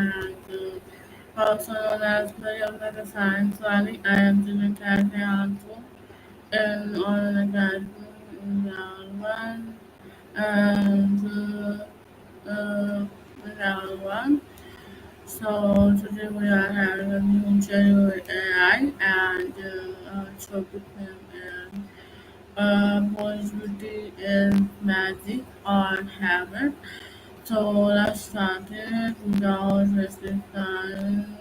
and also known as Player Mega Science Valley. I am Junior Cafe also in on the academy in round one and round one. So today we are having a new interview with AI and topic name is positivity is magic or habit. So let's start it without wasting time.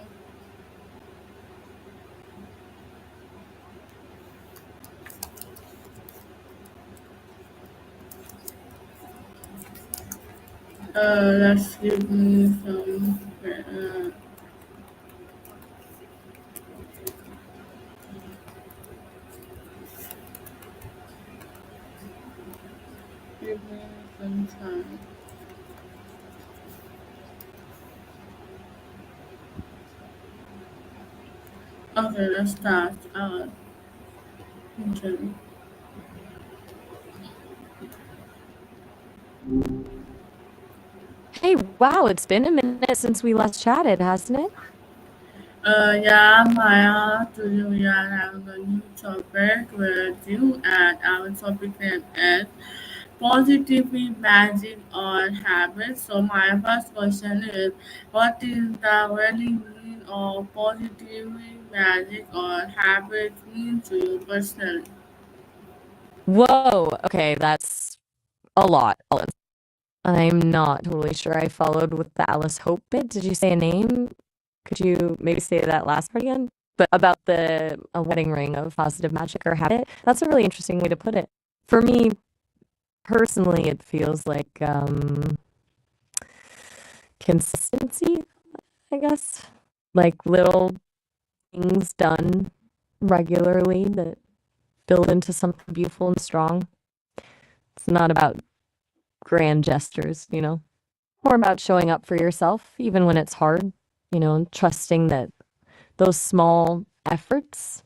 Let's give me some. Give me some time. Okay, let's start our interview. Hey, wow, it's been a minute since we last chatted, hasn't it? Yeah, Maya, today we are having a new topic with you, and our topic name is positivity, magic, or habit. So, my first question is what is the really meaning of positivity, magic, or habit mean to you personally? Whoa, okay, that's a lot. I'm not totally sure I followed with the Alice Hope bit. Did you say a name? Could you maybe say that last part again? But about the a wedding ring of positive magic or habit, that's a really interesting way to put it. For me, personally, it feels like consistency, I guess. Like little things done regularly that build into something beautiful and strong. It's not about grand gestures, more about showing up for yourself, even when it's hard, and trusting that those small efforts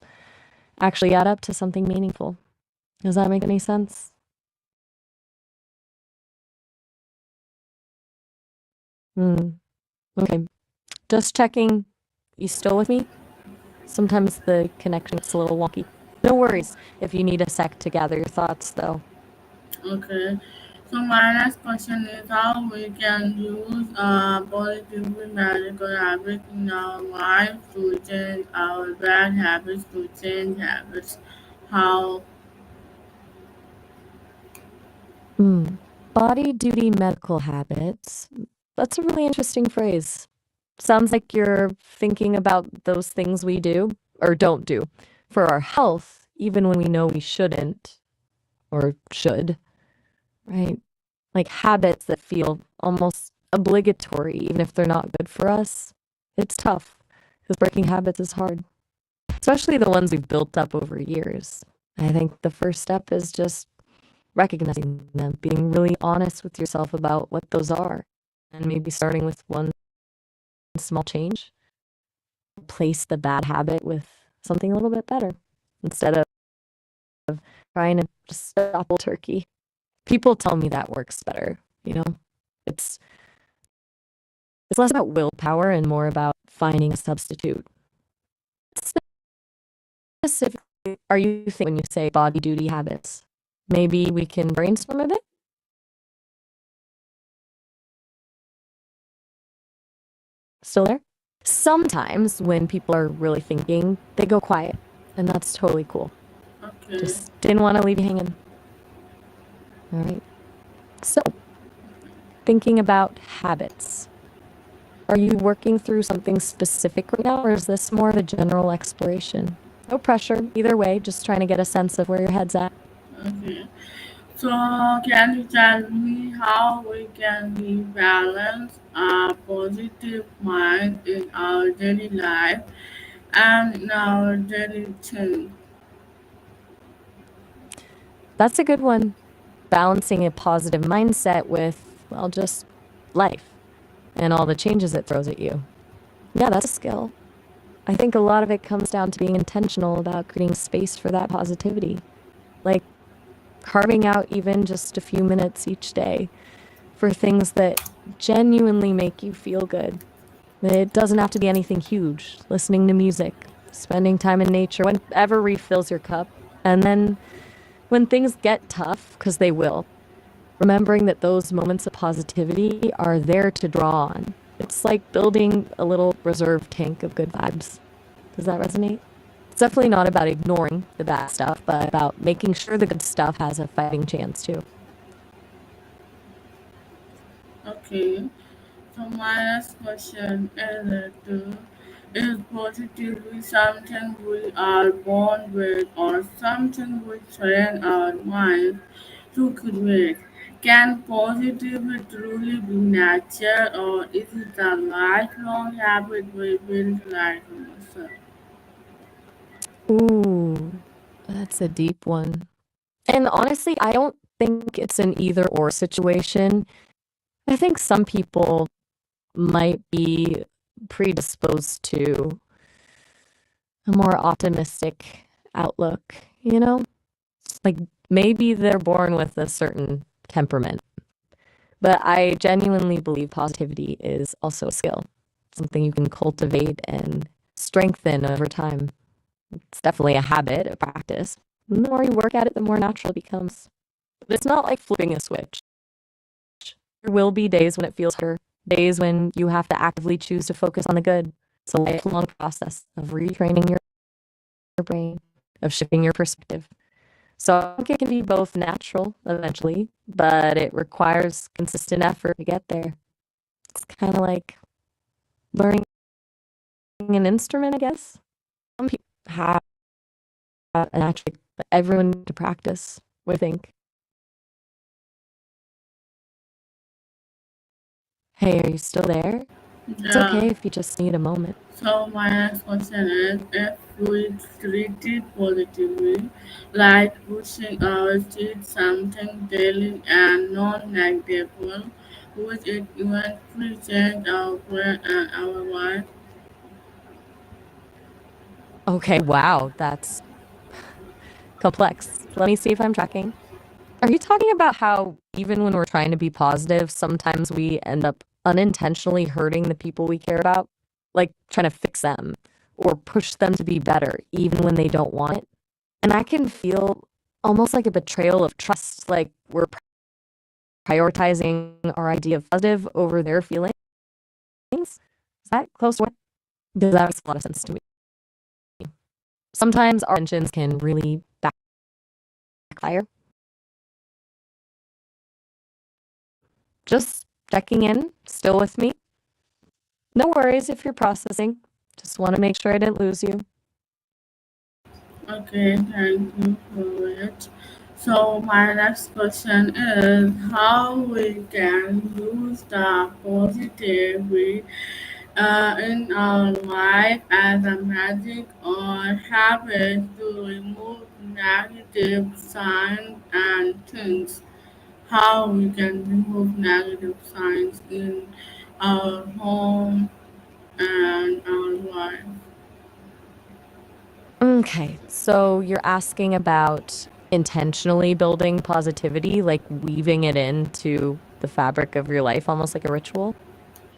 actually add up to something meaningful. Does that make any sense? Hmm. Okay. Just checking. You still with me? Sometimes the connection gets a little wonky. No worries if you need a sec to gather your thoughts, though. Okay. So my next question is how we can use positive magical habits in our lives to change our bad habits to change habits. How? Hmm. Body duty medical habits. That's a really interesting phrase. Sounds like you're thinking about those things we do or don't do for our health, even when we know we shouldn't or should, right? Like habits that feel almost obligatory, even if they're not good for us. It's tough because breaking habits is hard, especially the ones we've built up over years. I think the first step is just recognizing them, being really honest with yourself about what those are, and maybe starting with one small change. Replace the bad habit with something a little bit better instead of trying to just stop cold turkey. People tell me that works better, It's it's less about willpower and more about finding a substitute. Specifically, are you thinking when you say body duty habits? Maybe we can brainstorm a bit? Still there? Sometimes when people are really thinking, they go quiet, and that's totally cool. Okay. Just didn't want to leave you hanging. All right. So, thinking about habits. Are you working through something specific right now, or is this more of a general exploration? No pressure, either way, just trying to get a sense of where your head's at. Okay. So can you tell me how we can be balanced a positive mind in our daily life and in our daily routine? That's a good one. Balancing a positive mindset with, well, just life and all the changes it throws at you. Yeah, that's a skill. I think a lot of it comes down to being intentional about creating space for that positivity. Like carving out even just a few minutes each day for things that genuinely make you feel good. It doesn't have to be anything huge. Listening to music, spending time in nature, whenever refills your cup. And then when things get tough, because they will, remembering that those moments of positivity are there to draw on. It's like building a little reserve tank of good vibes. Does that resonate? It's definitely not about ignoring the bad stuff, but about making sure the good stuff has a fighting chance too. Okay. So my next question is positively something we are born with or something we train our minds to create? Can positivity truly be natural or is it a lifelong habit we build like a muscle? Ooh, that's a deep one. And honestly, I don't think it's an either or situation. I think some people might be predisposed to a more optimistic outlook, you know? Like maybe they're born with a certain temperament. But I genuinely believe positivity is also a skill, something you can cultivate and strengthen over time. It's definitely a habit, a practice. And the more you work at it, the more natural it becomes. But it's not like flipping a switch. There will be days when it feels harder, days when you have to actively choose to focus on the good. It's a lifelong process of retraining your brain, of shifting your perspective. So I think it can be both natural eventually, but it requires consistent effort to get there. It's kind of like learning an instrument, I guess. Some people have an actually, but everyone to practice. What do you think? Hey, are you still there? It's Yeah. okay if you just need a moment. So my next question is if we treat it positively, like pushing our teeth something daily and non-negligible, would it eventually change our brain and our life? Okay, wow, that's complex. Let me see if I'm tracking. Are you talking about how even when we're trying to be positive, sometimes we end up unintentionally hurting the people we care about? Like trying to fix them or push them to be better, even when they don't want it? And that can feel almost like a betrayal of trust, like we're prioritizing our idea of positive over their feelings. Is that close to what? Because that makes a lot of sense to me. Sometimes our intentions can really backfire. Just checking in, still with me? No worries if you're processing. Just want to make sure I didn't lose you. Okay, thank you for it. So my next question is how we can use the positivity in our life as a magic or habit to remove negative signs and things. How we can remove negative signs in our home and our life. Okay, so you're asking about intentionally building positivity, like weaving it into the fabric of your life, almost like a ritual,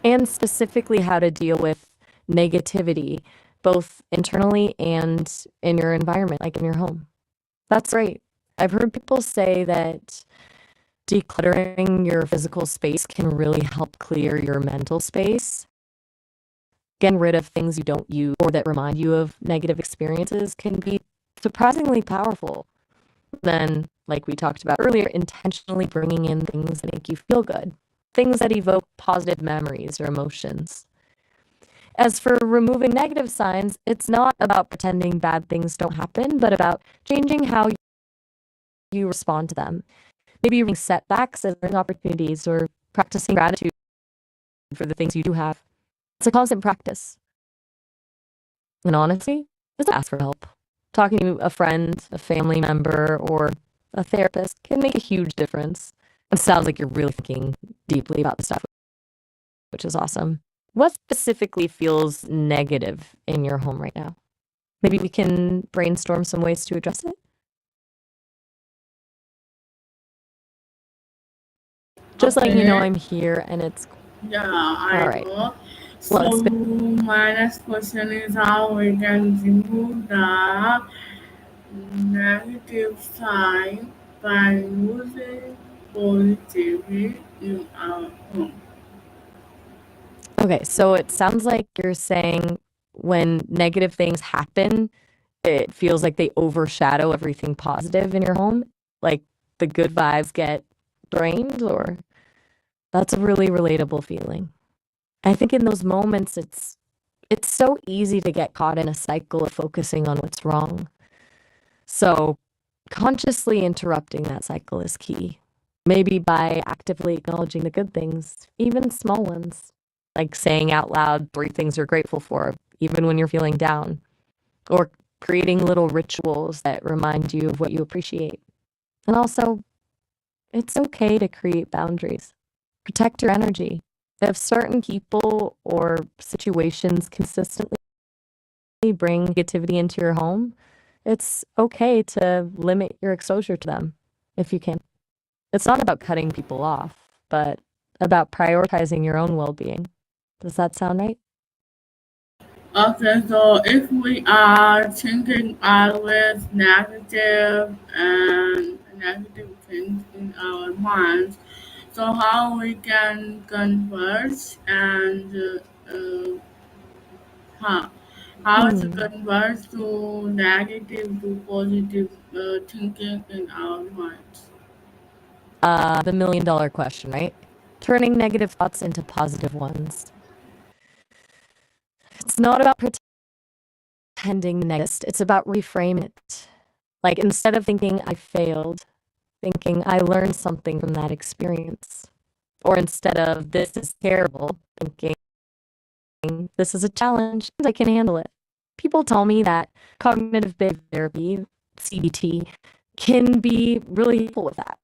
and specifically how to deal with negativity, both internally and in your environment, like in your home. That's right. I've heard people say that decluttering your physical space can really help clear your mental space. Getting rid of things you don't use or that remind you of negative experiences can be surprisingly powerful. Then, like we talked about earlier, intentionally bringing in things that make you feel good, things that evoke positive memories or emotions. As for removing negative signs, it's not about pretending bad things don't happen, but about changing how you respond to them. Maybe reading setbacks as learning opportunities or practicing gratitude for the things you do have. It's a constant practice. And honestly, just ask for help. Talking to a friend, a family member, or a therapist can make a huge difference. It sounds like you're really thinking deeply about the stuff, which is awesome. What specifically feels negative in your home right now? Maybe we can brainstorm some ways to address it. Just letting you know Okay, I'm here and it's yeah, all I right. know. Well, So it's been my next question is how we can remove the negative side by using positivity in our home. okay. So it sounds like you're saying when negative things happen, it feels like they overshadow everything positive in your home. Like the good vibes get drained, or that's a really relatable feeling. I think in those moments, it's so easy to get caught in a cycle of focusing on what's wrong. So consciously interrupting that cycle is key. Maybe by actively acknowledging the good things, even small ones, like saying out loud 3 things you're grateful for, even when you're feeling down, or creating little rituals that remind you of what you appreciate. And also, it's okay to create boundaries. Protect your energy. If certain people or situations consistently bring negativity into your home, it's okay to limit your exposure to them if you can. It's not about cutting people off, but about prioritizing your own well being. Does that sound right? Okay, so if we are thinking always negative and negative things in our minds, so how we can converse and how, how to Hmm. convert to negative to positive thinking in our minds. The $1 million question, right? Turning negative thoughts into positive ones. It's not about pretending negative, it's about reframe it. Like instead of thinking I failed, thinking I learned something from that experience. Or instead of this is terrible, thinking this is a challenge, I can handle it. People tell me that cognitive behavior therapy, CBT, can be really helpful with that.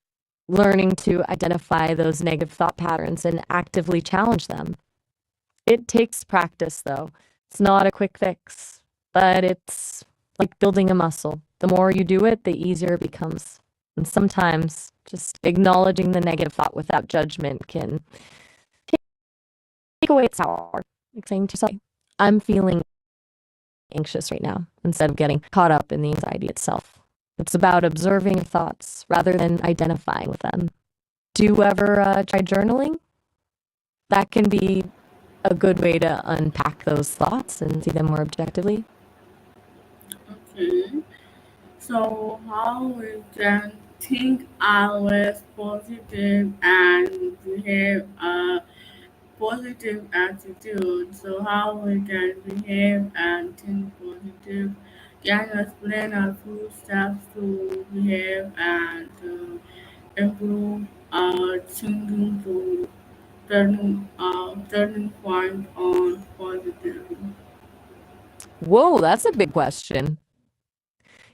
Learning to identify those negative thought patterns and actively challenge them. It takes practice, though. It's not a quick fix, but it's like building a muscle. The more you do it, the easier it becomes. And sometimes just acknowledging the negative thought without judgment can take away its power. Like saying to yourself, I'm feeling anxious right now, instead of getting caught up in the anxiety itself. It's about observing your thoughts rather than identifying with them. Do you ever try journaling? That can be a good way to unpack those thoughts and see them more objectively. Okay, so how we can think always positive and behave positive attitude. So how we can behave and think positive. Can you explain a few steps to behave and to improve our thinking to turning point on positivity? Whoa, that's a big question.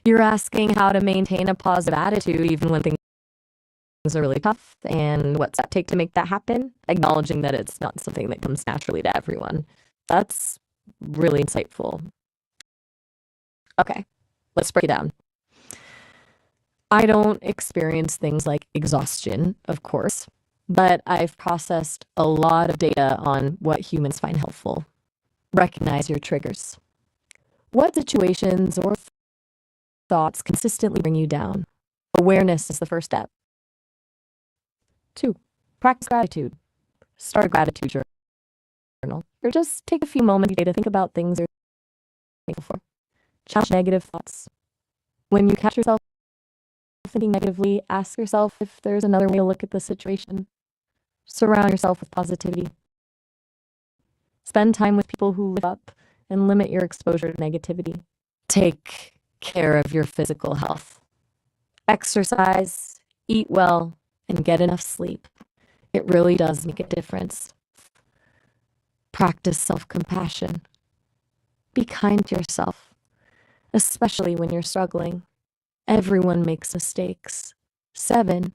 You're asking how to maintain a positive attitude even when things are really tough, and what's that take to make that happen? Acknowledging that it's not something that comes naturally to everyone. That's really insightful. Okay, let's break it down. I don't experience things like exhaustion, of course, but I've processed a lot of data on what humans find helpful. Recognize your triggers. What situations or thoughts consistently bring you down? Awareness is the first step. 2. Practice gratitude. Start a gratitude journal, or just take a few moments each day to think about things you're thankful for. Challenge negative thoughts. When you catch yourself thinking negatively, ask yourself if there's another way to look at the situation. Surround yourself with positivity. Spend time with people who lift up and limit your exposure to negativity. Take care of your physical health. Exercise, eat well, and get enough sleep. It really does make a difference. Practice self compassion. Be kind to yourself, especially when you're struggling. Everyone makes mistakes. 7.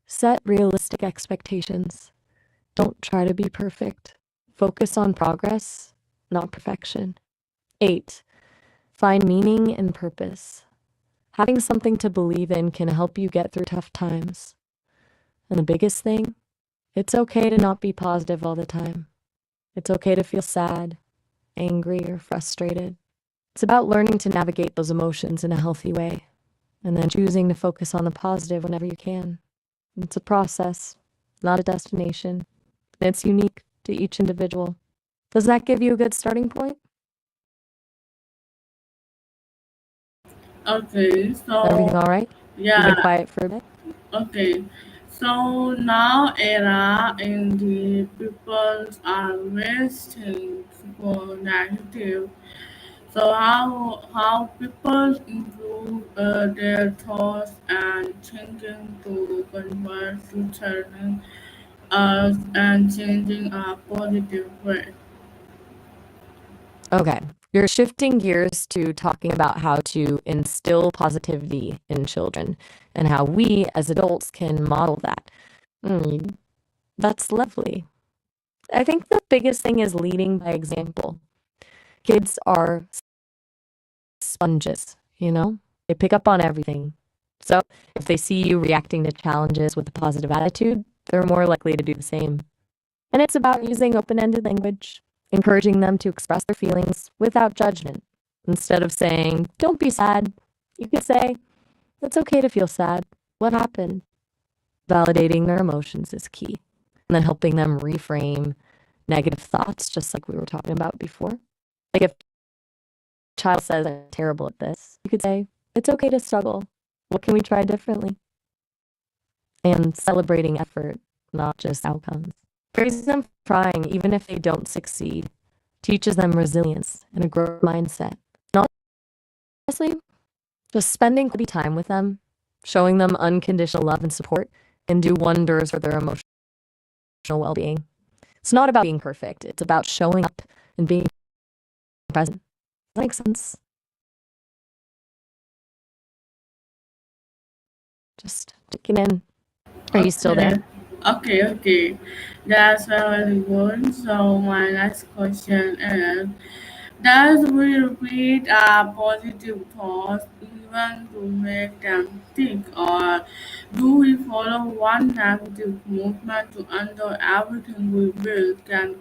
Set realistic expectations. Don't try to be perfect. Focus on progress, not perfection. 8. Find meaning and purpose. Having something to believe in can help you get through tough times. And the biggest thing, it's okay to not be positive all the time. It's okay to feel sad, angry, or frustrated. It's about learning to navigate those emotions in a healthy way and then choosing to focus on the positive whenever you can. It's a process, not a destination. And it's unique to each individual. Does that give you a good starting point? Okay, Everything so all right? You've been yeah, quiet for a bit? okay. So now era in the people are wasting for negative. So how people improve their thoughts and thinking to convert to turning us and changing a positive way. Okay. You're shifting gears to talking about how to instill positivity in children and how we as adults can model that. Mm, that's lovely. I think the biggest thing is leading by example. Kids are sponges, you know? They pick up on everything. So if they see you reacting to challenges with a positive attitude, they're more likely to do the same. And it's about using open ended language, encouraging them to express their feelings without judgment. Instead of saying, don't be sad, you could say, it's okay to feel sad. What happened? Validating their emotions is key. And then helping them reframe negative thoughts, just like we were talking about before. Like if a child says, I'm terrible at this, you could say, it's okay to struggle. What can we try differently? And celebrating effort, not just outcomes. Praise them for trying, even if they don't succeed, teaches them resilience and a growth mindset. And honestly, just spending quality time with them, showing them unconditional love and support, can do wonders for their emotional well being. It's not about being perfect, it's about showing up and being present. Does that make sense? Just checking in. Are you still Okay. there? Okay. That's very good. So my next question is, does we repeat our positive thoughts even to make them stick, or do we follow one negative movement to undo everything we build? Can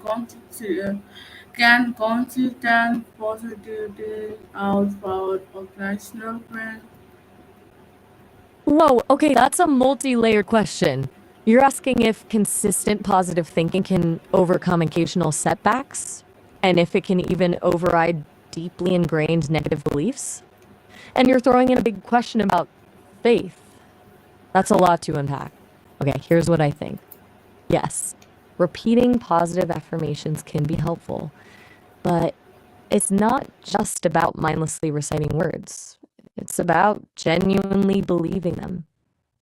consistent positivity outpower occasional pain? Whoa, okay, that's a multi layered question. You're asking if consistent positive thinking can overcome occasional setbacks, and if it can even override deeply ingrained negative beliefs. And you're throwing in a big question about faith. That's a lot to unpack. Okay, here's what I think. Yes, repeating positive affirmations can be helpful, but it's not just about mindlessly reciting words, it's about genuinely believing them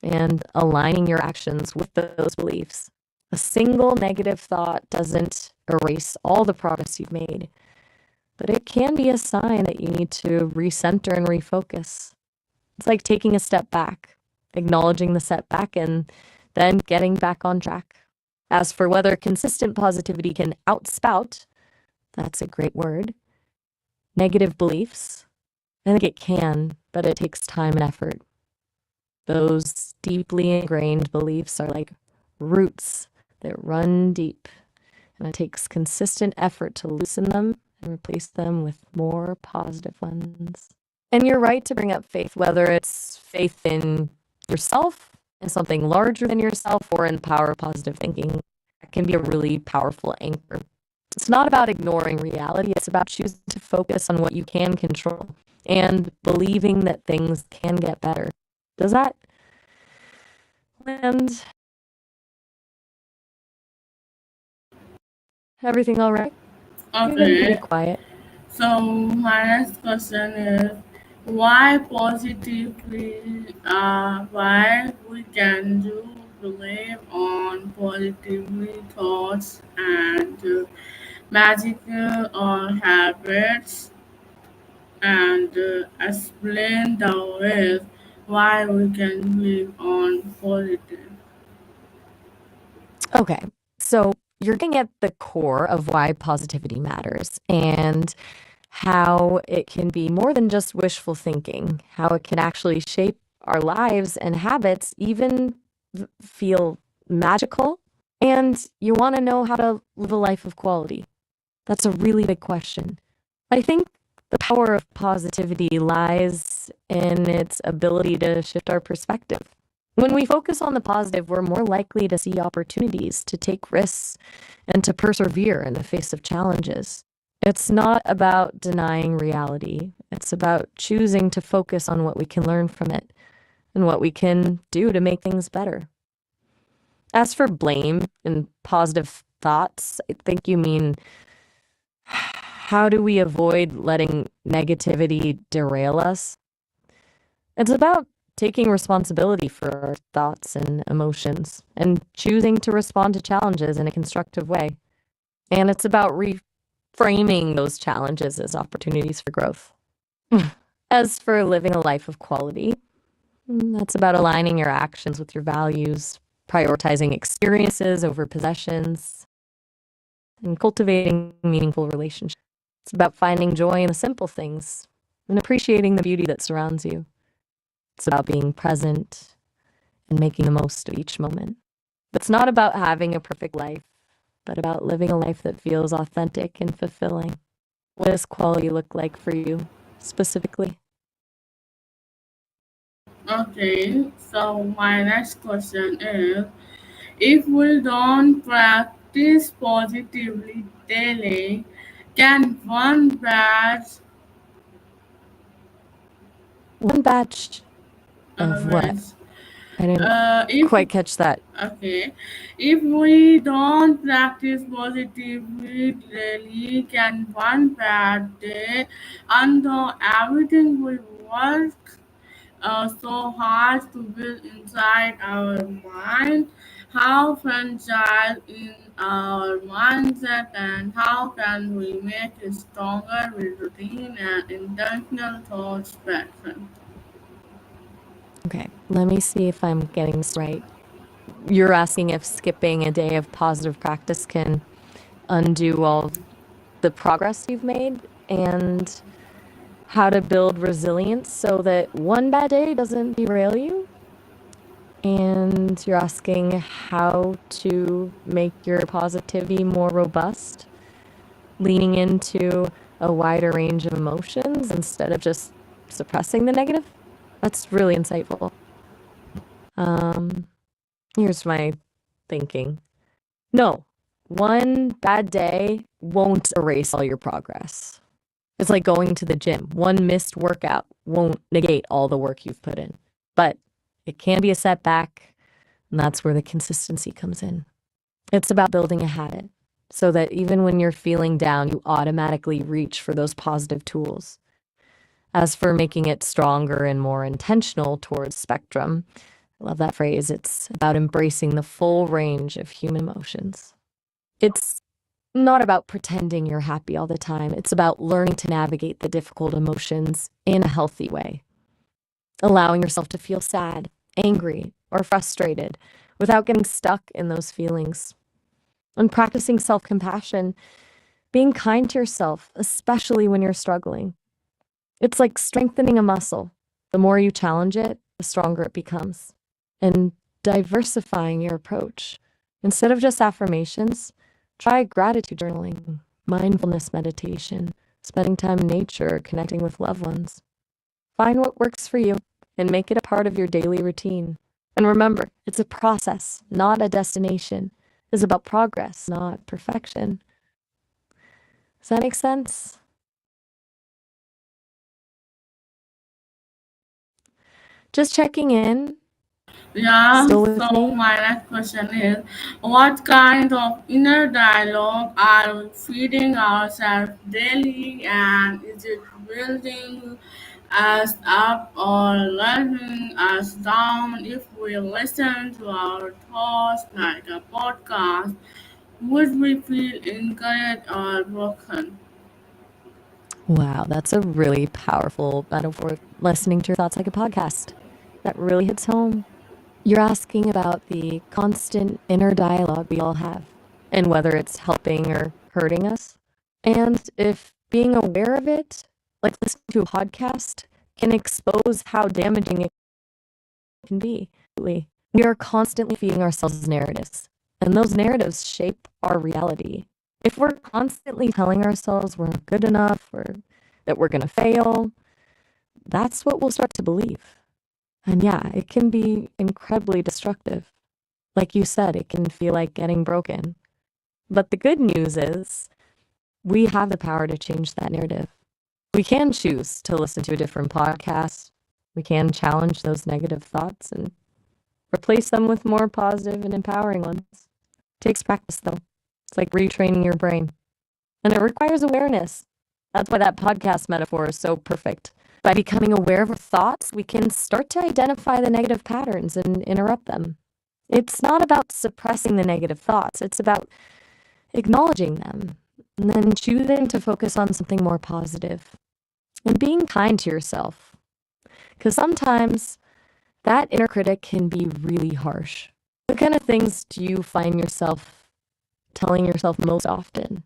and aligning your actions with those beliefs. A single negative thought doesn't erase all the progress you've made, but it can be a sign that you need to recenter and refocus. It's like taking a step back, acknowledging the setback, and then getting back on track. As for whether consistent positivity can outspout, that's a great word, negative beliefs, I think it can, but it takes time and effort. Those deeply ingrained beliefs are like roots that run deep, and it takes consistent effort to loosen them and replace them with more positive ones. And you're right to bring up faith, whether it's faith in yourself, in something larger than yourself, or in the power of positive thinking. That can be a really powerful anchor. It's not about ignoring reality, it's about choosing to focus on what you can control and believing that things can get better. Does that land? Everything all right? You've been pretty Okay. quiet. So my next question is, why positively, why we can do believe on positively thoughts and magical or habits, and explain the ways why we can live on positive. Okay, so you're getting at the core of why positivity matters and how it can be more than just wishful thinking, how it can actually shape our lives and habits, even feel magical. And you want to know how to live a life of quality. That's a really big question. I think the power of positivity lies in its ability to shift our perspective. When we focus on the positive, we're more likely to see opportunities, to take risks, and to persevere in the face of challenges. It's not about denying reality. It's about choosing to focus on what we can learn from it and what we can do to make things better. As for blame and positive thoughts, I think you mean how do we avoid letting negativity derail us? It's about taking responsibility for our thoughts and emotions and choosing to respond to challenges in a constructive way. And it's about reframing those challenges as opportunities for growth. As for living a life of quality, that's about aligning your actions with your values, prioritizing experiences over possessions, and cultivating meaningful relationships. It's about finding joy in the simple things and appreciating the beauty that surrounds you. It's about being present and making the most of each moment. It's not about having a perfect life, but about living a life that feels authentic and fulfilling. What does quality look like for you specifically? Okay, so my next question is, if we don't practice positively daily, can one bad One batch of what? means, I didn't if quite catch that. okay, if we don't practice positively daily, can one bad day undo everything we work so hard to build inside our mind? How fragile in our mindset, and how can we make it stronger with routine and intentional thoughts pattern? Okay, let me see if I'm getting this right. You're asking if skipping a day of positive practice can undo all the progress you've made and how to build resilience so that one bad day doesn't derail you. And you're asking how to make your positivity more robust, leaning into a wider range of emotions instead of just suppressing the negative. That's really insightful. Um, Here's my thinking. No, one bad day won't erase all your progress. It's like going to the gym. One missed workout won't negate all the work you've put in, but it can be a setback, and that's where the consistency comes in. It's about building a habit so that even when you're feeling down, you automatically reach for those positive tools. As for making it stronger and more intentional towards spectrum, I love that phrase. It's about embracing the full range of human emotions. It's not about pretending you're happy all the time. It's about learning to navigate the difficult emotions in a healthy way, allowing yourself to feel sad, angry, or frustrated without getting stuck in those feelings. And practicing self compassion, being kind to yourself, especially when you're struggling. It's like strengthening a muscle. The more you challenge it, the stronger it becomes. And diversifying your approach. Instead of just affirmations, try gratitude journaling, mindfulness meditation, spending time in nature, connecting with loved ones. Find what works for you and make it a part of your daily routine. And remember, it's a process, not a destination. It's about progress, not perfection. Does that make sense? Just checking in. Yeah, Still with so me? my next question is, what kind of inner dialogue are we feeding ourselves daily, and is it building us up or letting us down? If we listen to our thoughts like a podcast, would we feel encouraged or broken? Wow, that's a really powerful metaphor. Listening to your thoughts like a podcast. That really hits home. You're asking about the constant inner dialogue we all have and whether it's helping or hurting us. And if being aware of it, like listening to a podcast, can expose how damaging it can be. We are constantly feeding ourselves narratives, and those narratives shape our reality. If we're constantly telling ourselves we're not good enough or that we're going to fail, that's what we'll start to believe. And yeah, it can be incredibly destructive. Like you said, it can feel like getting broken. But the good news is we have the power to change that narrative. We can choose to listen to a different podcast. We can challenge those negative thoughts and replace them with more positive and empowering ones. It takes practice, though. It's like retraining your brain. And it requires awareness. That's why that podcast metaphor is so perfect. By becoming aware of our thoughts, we can start to identify the negative patterns and interrupt them. It's not about suppressing the negative thoughts, it's about acknowledging them and then choosing to focus on something more positive and being kind to yourself. Because sometimes that inner critic can be really harsh. What kind of things do you find yourself telling yourself most often?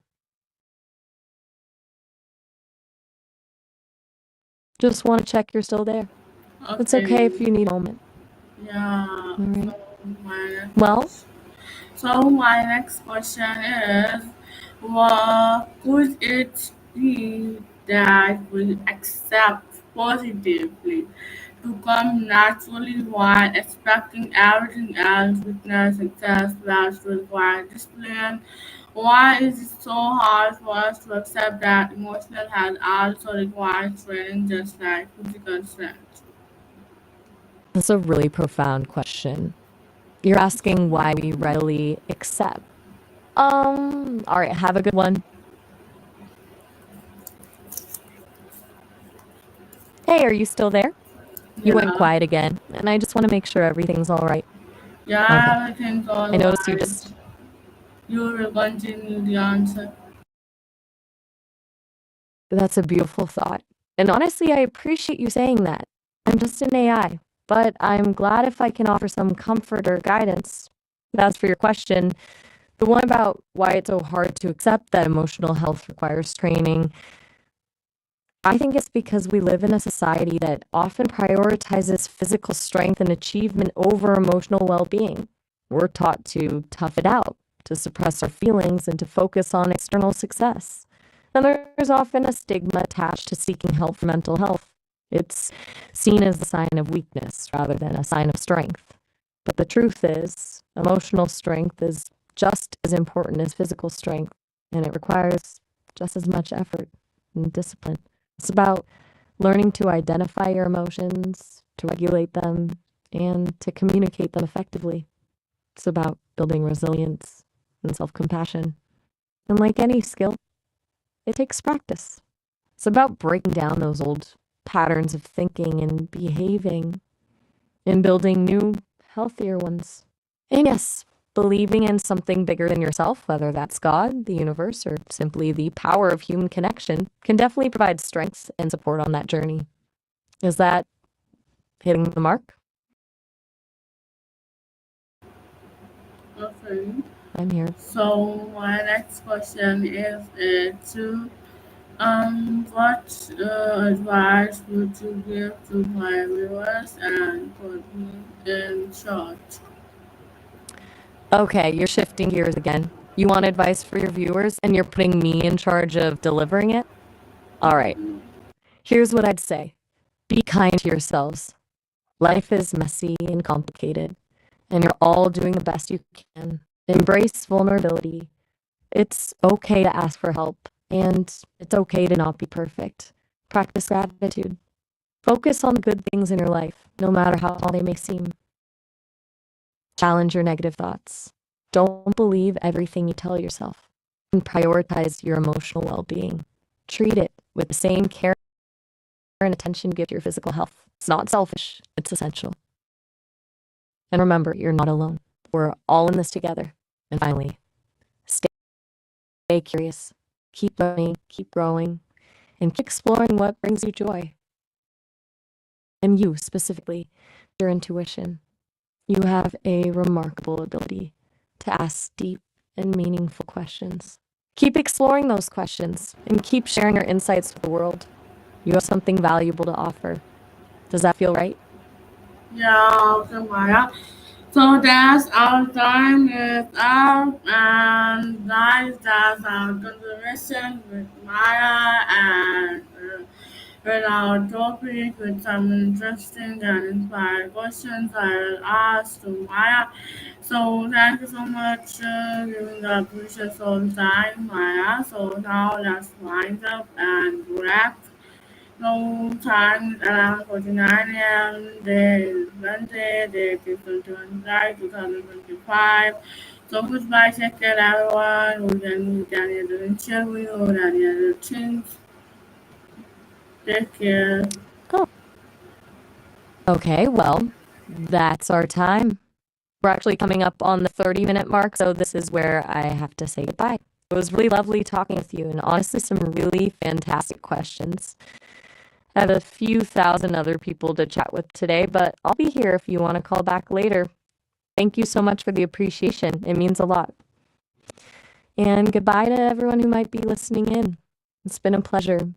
Just want to check you're still there. It's okay if Okay. you need a moment. Yeah. All right. My Well, So my next question is, what could it be that we accept positively to come naturally while expecting everything else, witness, success, that require discipline? Why is it so hard for us to accept that emotional health also requires training just like physical strength? that's a really profound question. You're asking why we readily accept. All right, have a good one. Hey, are you still there? You went Yeah. quiet again, and I just want to make sure everything's all right. Okay. Yeah, everything's I all noticed you right. just. You will continue the answer. That's a beautiful thought. And honestly, I appreciate you saying that. I'm just an AI, but I'm glad if I can offer some comfort or guidance. As for your question, the one about why it's so hard to accept that emotional health requires training, I think it's because we live in a society that often prioritizes physical strength and achievement over emotional well being. We're taught to tough it out, to suppress our feelings, and to focus on external success. And there's often a stigma attached to seeking help for mental health. It's seen as a sign of weakness rather than a sign of strength. But the truth is, emotional strength is just as important as physical strength, and it requires just as much effort and discipline. It's about learning to identify your emotions, to regulate them, and to communicate them effectively. It's about building resilience and self compassion. And like any skill, it takes practice. It's about breaking down those old patterns of thinking and behaving and building new, healthier ones. And yes, believing in something bigger than yourself, whether that's God, the universe, or simply the power of human connection, can definitely provide strength and support on that journey. Is that hitting the mark? Okay. I'm here. So my next question is to what advice would you give to my viewers and put me in short? Okay, you're shifting gears again. You want advice for your viewers, and you're putting me in charge of delivering it? All right, here's what I'd say: be kind to yourselves. Life is messy and complicated, and you're all doing the best you can. Embrace vulnerability. It's okay to ask for help, and it's okay to not be perfect. Practice gratitude. Focus on the good things in your life, no matter how small they may seem. Challenge your negative thoughts. Don't believe everything you tell yourself. And prioritize your emotional well being. Treat it with the same care and attention you give to your physical health. It's not selfish, it's essential. And remember, you're not alone. We're all in this together. And finally, stay curious. Keep learning, keep growing, and keep exploring what brings you joy. And you, specifically, your intuition. You have a remarkable ability to ask deep and meaningful questions. Keep exploring those questions and keep sharing your insights with the world. You have something valuable to offer. Does that feel right? Yeah, okay, Maya. So that's our time is up, and guys, that's our conversation with Maya and with our topic with some interesting and inspiring questions I will ask to Maya. So thank you so much giving the precious soul time, Maya. So now let's wind up and wrap. No time around 49 a.m. Day is Wednesday, day is 29, 2025. So goodbye, take care everyone. We can meet any other interview or any other things. Take care. Oh, okay, well, that's our time. We're actually coming up on the 30-minute mark, so this is where I have to say goodbye. It was really lovely talking with you, and honestly, some really fantastic questions. I have a few thousand other people to chat with today, but I'll be here if you want to call back later. Thank you so much for the appreciation. It means a lot. And goodbye to everyone who might be listening in. It's been a pleasure.